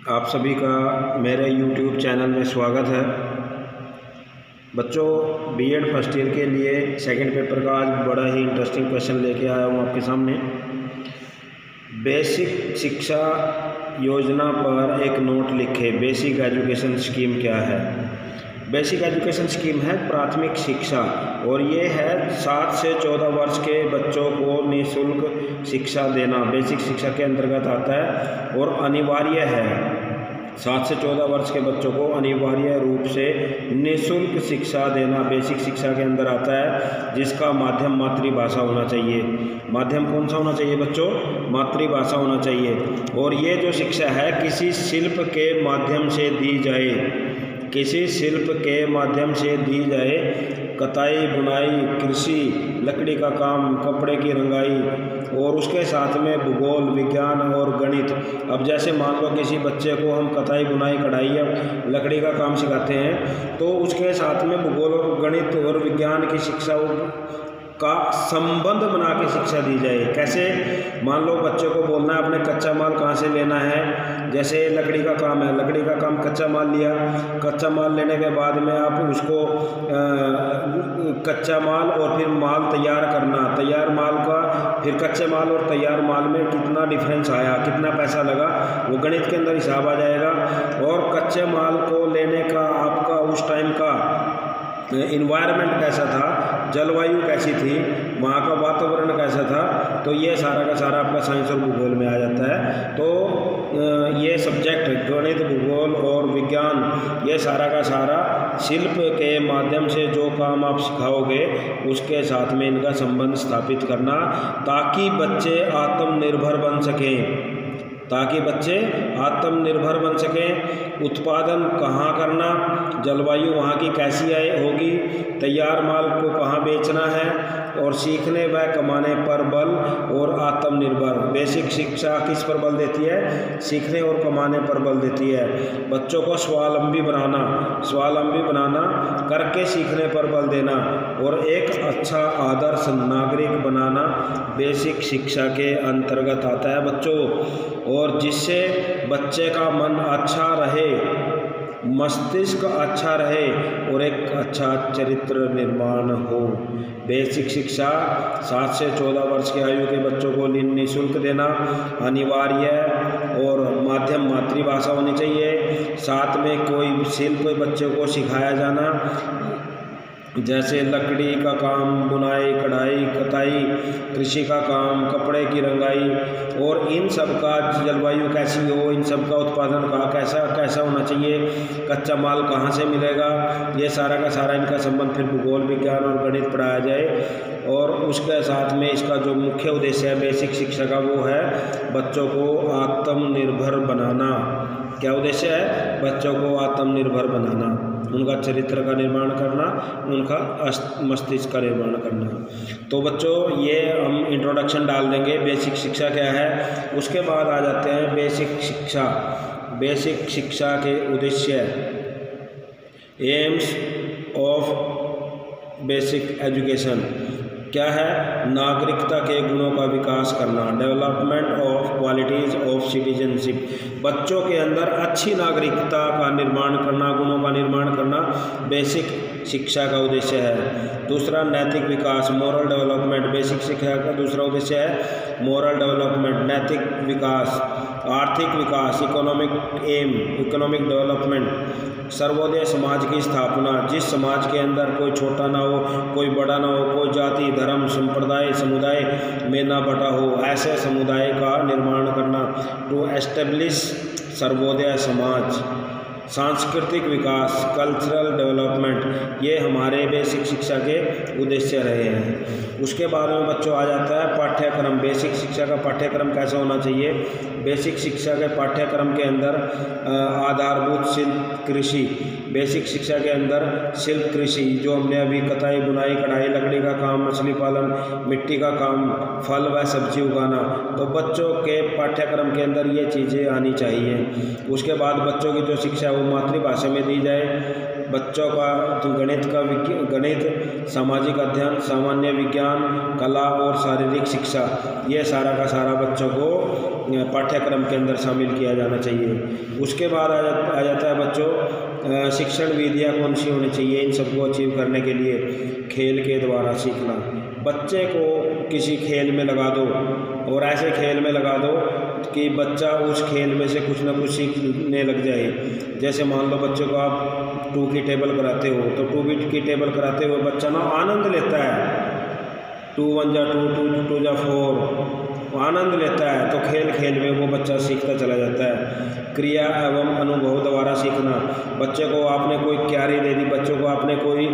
आप सभी का मेरे YouTube चैनल में स्वागत है। बच्चों, बीएड फर्स्ट ईयर के लिए सेकंड पेपर का आज बड़ा ही इंटरेस्टिंग क्वेश्चन लेके आया हूँ आपके सामने। बेसिक शिक्षा योजना पर एक नोट लिखे। बेसिक एजुकेशन स्कीम क्या है? बेसिक एजुकेशन स्कीम है प्राथमिक शिक्षा, और ये है 7 से 14 वर्ष के बच्चों को निःशुल्क शिक्षा देना। बेसिक शिक्षा के अंतर्गत आता है और अनिवार्य है। 7 से 14 वर्ष के बच्चों को अनिवार्य रूप से निःशुल्क शिक्षा देना बेसिक शिक्षा के अंदर आता है, जिसका माध्यम मातृभाषा होना चाहिए। माध्यम कौन सा होना चाहिए बच्चों? मातृभाषा होना चाहिए। और ये जो शिक्षा है किसी शिल्प के माध्यम से दी जाए, किसी शिल्प के माध्यम से दी जाए। कताई, बुनाई, कृषि, लकड़ी का काम, कपड़े की रंगाई, और उसके साथ में भूगोल, विज्ञान और गणित। अब जैसे मान लो किसी बच्चे को हम कताई, बुनाई, कढ़ाई या लकड़ी का काम सिखाते हैं, तो उसके साथ में भूगोल और गणित और विज्ञान की शिक्षा का संबंध बना के शिक्षा दी जाए। कैसे? मान लो बच्चे को बोलना है अपने कच्चा माल कहाँ से लेना है। जैसे लकड़ी का काम है, लकड़ी का काम कच्चा माल लिया। कच्चा माल लेने के बाद में आप उसको कच्चा माल और फिर माल तैयार करना, तैयार माल का फिर कच्चे माल और तैयार माल में कितना डिफरेंस आया, कितना पैसा लगा, वो गणित के अंदर हिसाब आ जाएगा। और कच्चे माल को लेने का आपका उस टाइम का इन्वायरमेंट कैसा था, जलवायु कैसी थी, वहाँ का वातावरण कैसा था, तो ये सारा का सारा आपका साइंस और भूगोल में आ जाता है। तो ये सब्जेक्ट गणित, भूगोल और विज्ञान, ये सारा का सारा शिल्प के माध्यम से जो काम आप सिखाओगे उसके साथ में इनका संबंध स्थापित करना, ताकि बच्चे आत्मनिर्भर बन सकें, ताकि बच्चे आत्मनिर्भर बन सकें। उत्पादन कहाँ करना, जलवायु वहाँ की कैसी होगी, तैयार माल को कहाँ बेचना है, और सीखने व कमाने पर बल और आत्मनिर्भर। बेसिक शिक्षा किस पर बल देती है? सीखने और कमाने पर बल देती है। बच्चों को स्वावलंबी बनाना, करके सीखने पर बल देना, और एक अच्छा आदर्श नागरिक बनाना बेसिक शिक्षा के अंतर्गत आता है बच्चों। और जिससे बच्चे का मन अच्छा रहे, मस्तिष्क अच्छा रहे और एक अच्छा चरित्र निर्माण हो। बेसिक शिक्षा 7 से 14 वर्ष की आयु के बच्चों को निःशुल्क देना अनिवार्य, और माध्यम मातृभाषा होनी चाहिए। साथ में कोई शिल्प बच्चों को सिखाया जाना, जैसे लकड़ी का काम, बुनाई, कढ़ाई, कताई, कृषि का काम, कपड़े की रंगाई, और इन सब का जलवायु कैसी हो, इन सब का उत्पादन का कैसा होना चाहिए, कच्चा माल कहाँ से मिलेगा, ये सारा का सारा इनका संबंध फिर भूगोल, विज्ञान और गणित पढ़ाया जाए। और उसके साथ में इसका जो मुख्य उद्देश्य है बेसिक शिक्षा का, वो है बच्चों को आत्मनिर्भर बनाना। क्या उद्देश्य है? बच्चों को आत्मनिर्भर बनाना, उनका चरित्र का निर्माण करना, उनका मस्तिष्क का निर्माण करना। तो बच्चों, ये हम इंट्रोडक्शन डाल देंगे बेसिक शिक्षा क्या है। उसके बाद आ जाते हैं बेसिक शिक्षा। बेसिक शिक्षा के उद्देश्य, एम्स ऑफ बेसिक एजुकेशन क्या है? नागरिकता के गुणों का विकास करना, development of qualities of citizenship. बच्चों के अंदर अच्छी नागरिकता का निर्माण करना, गुणों का निर्माण करना बेसिक शिक्षा का उद्देश्य है। दूसरा, नैतिक विकास, मोरल डेवलपमेंट। बेसिक शिक्षा का दूसरा उद्देश्य है मोरल डेवलपमेंट, नैतिक विकास। आर्थिक विकास, इकोनॉमिक डेवलपमेंट। सर्वोदय समाज की स्थापना, जिस समाज के अंदर कोई छोटा ना हो, कोई बड़ा ना हो, कोई जाति, धर्म, संप्रदाय, समुदाय में ना बटा हो, ऐसे समुदाय का निर्माण करना। टू एस्टेब्लिश सर्वोदय समाज। सांस्कृतिक विकास, कल्चरल डेवलपमेंट, ये हमारे बेसिक शिक्षा के उद्देश्य रहे हैं। उसके बाद में बच्चों आ जाता है पाठ्यक्रम। बेसिक शिक्षा का पाठ्यक्रम कैसा होना चाहिए? बेसिक शिक्षा के पाठ्यक्रम के अंदर आधारभूत शिल्प कृषि। बेसिक शिक्षा के अंदर शिल्प कृषि, जो हमने अभी कताई, बुनाई, कढ़ाई, लकड़ी का काम, मछली पालन, मिट्टी का काम, फल व सब्जी उगाना, तो बच्चों के पाठ्यक्रम के अंदर ये चीज़ें आनी चाहिए। उसके बाद बच्चों की जो शिक्षा वो मातृभाषा में दी जाए। बच्चों का गणित, सामाजिक अध्ययन, सामान्य विज्ञान, कला और शारीरिक शिक्षा, ये सारा का सारा बच्चों को पाठ्यक्रम के अंदर शामिल किया जाना चाहिए। उसके बाद आ जाता है बच्चों शिक्षण विधियाँ कौन सी होनी चाहिए इन सबको अचीव करने के लिए। खेल के द्वारा सीखना, बच्चे को किसी खेल में लगा दो और ऐसे खेल में लगा दो कि बच्चा उस खेल में से कुछ ना कुछ सीखने लग जाए। जैसे मान लो बच्चों को आप 2 की टेबल कराते हो तो 2 की टेबल कराते हुए बच्चा ना आनंद लेता है, 2 1 जा 2 2 2 जा 4 आनंद लेता है, तो खेल खेल में वो बच्चा सीखता चला जाता है। क्रिया एवं अनुभव द्वारा सीखना, बच्चे को आपने कोई क्यारी दे दी, बच्चों को आपने कोई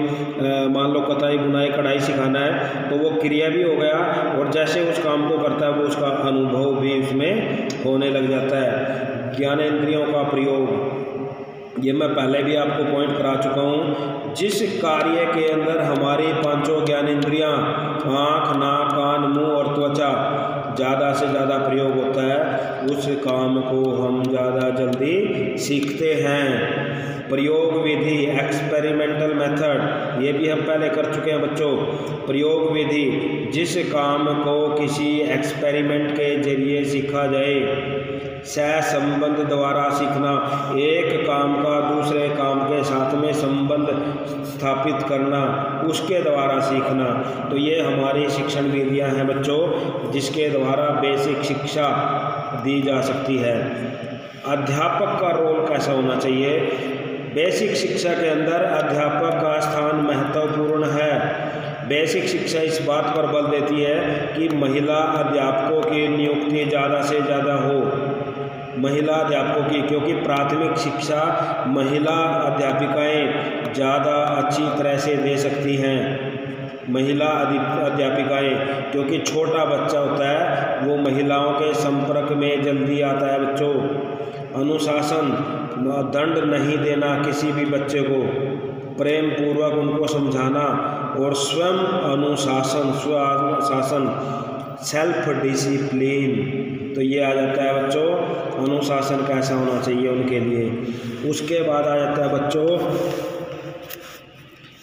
मान लो कताई बुनाई कढ़ाई सिखाना है तो वो क्रिया भी हो गया और जैसे उस काम को करता है वो उसका अनुभव भी उसमें होने लग जाता है। ज्ञानेंद्रियों का प्रयोग, ये मैं पहले भी आपको पॉइंट करा चुका हूँ। जिस कार्य के अंदर हमारी 5 ज्ञानेंद्रियाँ आँख, नाक, कान, मुँह और त्वचा ज़्यादा से ज़्यादा प्रयोग होता है उस काम को हम ज़्यादा जल्दी सीखते हैं। प्रयोग विधि, एक्सपेरिमेंटल मेथड, ये भी हम पहले कर चुके हैं बच्चों। प्रयोग विधि, जिस काम को किसी एक्सपेरिमेंट के जरिए सीखा जाए। सहसंबंध द्वारा सीखना, एक काम का दूसरे काम के साथ में संबंध स्थापित करना, उसके द्वारा सीखना। तो ये हमारी शिक्षण विधियाँ हैं बच्चों जिसके द्वारा बेसिक शिक्षा दी जा सकती है। अध्यापक का रोल कैसा होना चाहिए? बेसिक शिक्षा के अंदर अध्यापक का स्थान महत्वपूर्ण है। बेसिक शिक्षा इस बात पर बल देती है कि महिला अध्यापकों की नियुक्ति ज़्यादा से ज़्यादा हो, महिला अध्यापकों की, क्योंकि प्राथमिक शिक्षा महिला अध्यापिकाएं ज़्यादा अच्छी तरह से दे सकती हैं। महिला अध्यापिकाएं, क्योंकि छोटा बच्चा होता है वो महिलाओं के संपर्क में जल्दी आता है बच्चों। अनुशासन, दंड नहीं देना किसी भी बच्चे को, प्रेम पूर्वक उनको समझाना और स्वयं अनुशासन, स्व अनुशासन, सेल्फ डिसिप्लिन। तो ये आ जाता है बच्चों अनुशासन कैसा होना चाहिए उनके लिए। उसके बाद आ जाता है बच्चों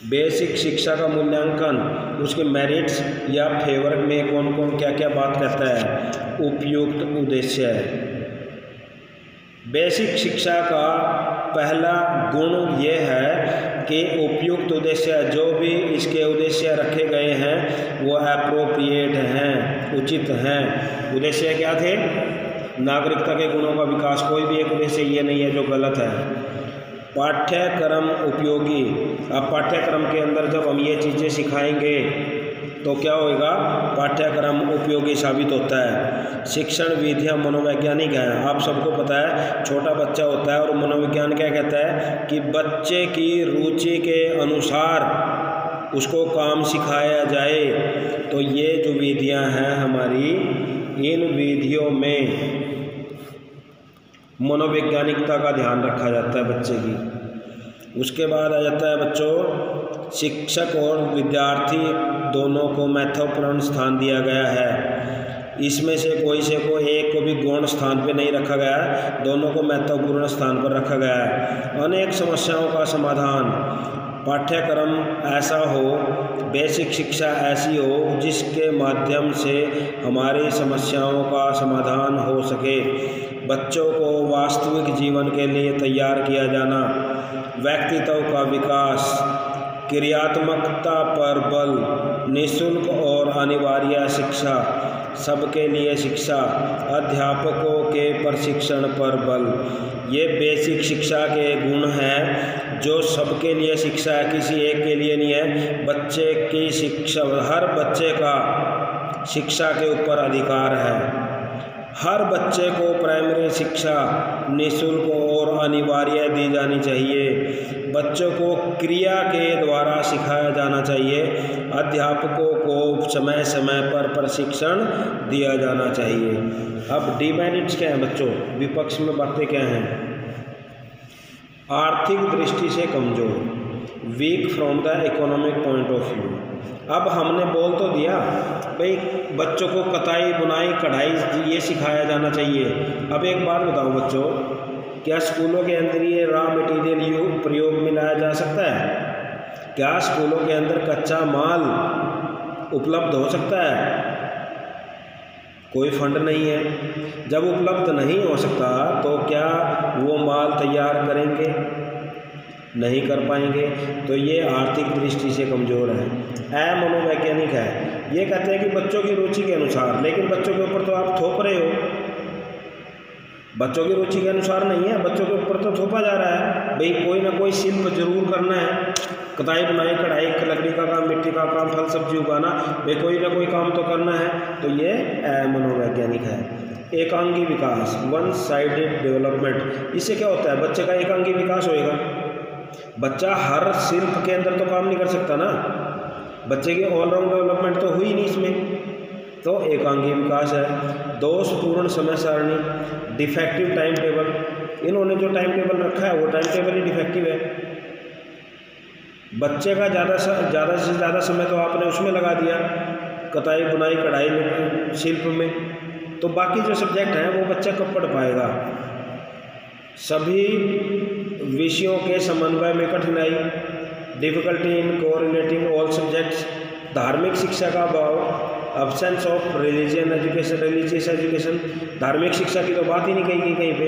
बेसिक शिक्षा का मूल्यांकन, उसके मेरिट्स या फेवर में कौन कौन क्या क्या बात करता है। उपयुक्त उद्देश्य, बेसिक शिक्षा का पहला गुण ये है कि उपयुक्त उद्देश्य, जो भी इसके उद्देश्य रखे गए हैं वो एप्रोप्रिएट हैं, उचित हैं। उद्देश्य क्या थे? नागरिकता के गुणों का विकास, कोई भी एक उद्देश्य ये नहीं है जो गलत है। पाठ्यक्रम उपयोगी, अब पाठ्यक्रम के अंदर जब हम ये चीज़ें सिखाएंगे तो क्या होगा? पाठ्यक्रम उपयोगी साबित होता है। शिक्षण विधियाँ मनोवैज्ञानिक हैं, आप सबको पता है। छोटा बच्चा होता है और मनोविज्ञान क्या कहता है कि बच्चे की रुचि के अनुसार उसको काम सिखाया जाए। तो ये जो विधियाँ हैं हमारी, इन विधियों में मनोवैज्ञानिकता का ध्यान रखा जाता है बच्चे की। उसके बाद आ जाता है बच्चों शिक्षक और विद्यार्थी दोनों को महत्वपूर्ण स्थान दिया गया है। इसमें से कोई एक को भी गौण स्थान पे नहीं रखा गया है, दोनों को महत्वपूर्ण स्थान पर रखा गया है। अनेक समस्याओं का समाधान, पाठ्यक्रम ऐसा हो, बेसिक शिक्षा ऐसी हो जिसके माध्यम से हमारी समस्याओं का समाधान हो सके। बच्चों को वास्तविक जीवन के लिए तैयार किया जाना, व्यक्तित्व का विकास, क्रियात्मकता पर बल, निःशुल्क और अनिवार्य शिक्षा, सबके लिए शिक्षा, अध्यापकों के प्रशिक्षण पर बल। ये बेसिक शिक्षा के गुण हैं जो सबके लिए शिक्षा है, किसी एक के लिए नहीं है। बच्चे की शिक्षा, हर बच्चे का शिक्षा के ऊपर अधिकार है। हर बच्चे को प्राइमरी शिक्षा निःशुल्क और अनिवार्य दी जानी चाहिए। बच्चों को क्रिया के द्वारा सिखाया जाना चाहिए। अध्यापकों को समय समय पर प्रशिक्षण दिया जाना चाहिए। अब डिमेरिट्स क्या हैं बच्चों, विपक्ष में बातें क्या हैं? आर्थिक दृष्टि से कमज़ोर, weak from the economic point of view. अब हमने बोल तो दिया भाई बच्चों को कताई बुनाई कढ़ाई ये सिखाया जाना चाहिए। अब एक बात बताओ बच्चों, क्या स्कूलों के अंदर ये रॉ मटेरियल प्रयोग में लाया जा सकता है? क्या स्कूलों के अंदर कच्चा माल उपलब्ध हो सकता है? कोई फंड नहीं है। जब उपलब्ध नहीं हो सकता तो क्या वो माल तैयार करेंगे? नहीं कर पाएंगे। तो ये आर्थिक दृष्टि से कमज़ोर है। अमनोवैज्ञानिक है। ये कहते हैं कि बच्चों की रुचि के अनुसार, लेकिन बच्चों के ऊपर तो आप थोप रहे हो। बच्चों की रुचि के अनुसार नहीं है, बच्चों के ऊपर तो थोपा जा रहा है। भाई कोई ना कोई शिल्प जरूर करना है, कताई बुनाई कढ़ाई लकड़ी का काम, मिट्टी का काम, फल सब्जी उगाना, भाई कोई ना कोई काम तो करना है। तो ये मनोवैज्ञानिक है। एकांगी विकास, वन साइडेड डेवलपमेंट, इससे क्या होता है? बच्चे का एकांगी विकास होएगा। बच्चा हर शिल्प के अंदर तो काम नहीं कर सकता ना, बच्चे की ऑलराउंड डेवलपमेंट तो हुई नहीं इसमें। तो एकांगी विकास है। दोषपूर्ण समय सारणी, डिफेक्टिव टाइम टेबल, इन्होंने जो टाइम टेबल रखा है वो टाइम टेबल ही डिफेक्टिव है। बच्चे का ज़्यादा से ज़्यादा समय तो आपने उसमें लगा दिया, कताई बुनाई कढ़ाई शिल्प में, तो बाकी जो सब्जेक्ट हैं वो बच्चा कब पढ़ पाएगा? सभी विषयों के समन्वय में कठिनाई, difficulty in correlating all subjects, धार्मिक शिक्षा का अभाव, अब्सेंस ऑफ रिलीजियस एजुकेशन, धार्मिक शिक्षा की तो बात ही नहीं कही कहीं पे,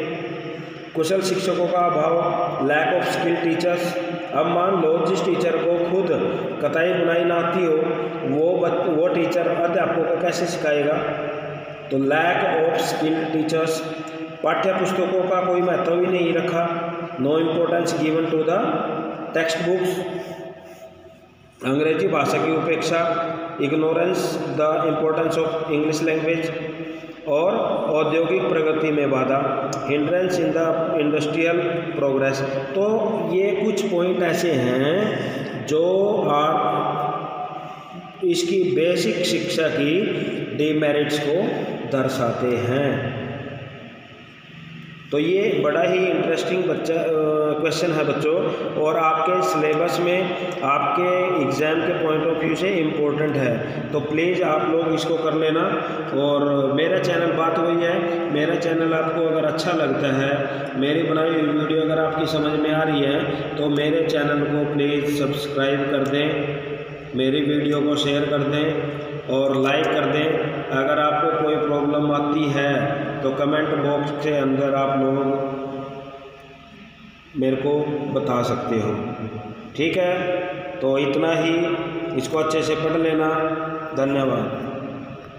कुशल शिक्षकों का अभाव, लैक ऑफ स्किल टीचर्स। अब मान लो जिस टीचर को खुद कताई बुनाई ना आती हो, वो टीचर अध्यापकों को कैसे सिखाएगा? तो लैक ऑफ स्किल टीचर्स। पाठ्य पुस्तकों का कोई महत्व ही नहीं रखा, no importance given to the text books. अंग्रेजी भाषा की उपेक्षा, ignorance the importance of English language, और औद्योगिक प्रगति में बाधा, hindrance in the industrial progress. तो ये कुछ पॉइंट ऐसे हैं जो आप इसकी बेसिक शिक्षा की डिमेरिट्स को दर्शाते हैं। तो ये बड़ा ही इंटरेस्टिंग क्वेश्चन है बच्चों, और आपके सिलेबस में आपके एग्ज़ाम के पॉइंट ऑफ व्यू से इम्पोर्टेंट है। तो प्लीज़ आप लोग इसको कर लेना। और मेरा चैनल, बात वही है, मेरा चैनल आपको अगर अच्छा लगता है, मेरी बनाई हुई वीडियो अगर आपकी समझ में आ रही है, तो मेरे चैनल को प्लीज़ सब्सक्राइब कर दें, मेरी वीडियो को शेयर कर दें और लाइक कर दें। अगर आपको कोई प्रॉब्लम आती है तो कमेंट बॉक्स के अंदर आप लोग मेरे को बता सकते हो, ठीक है? तो इतना ही, इसको अच्छे से पढ़ लेना। धन्यवाद।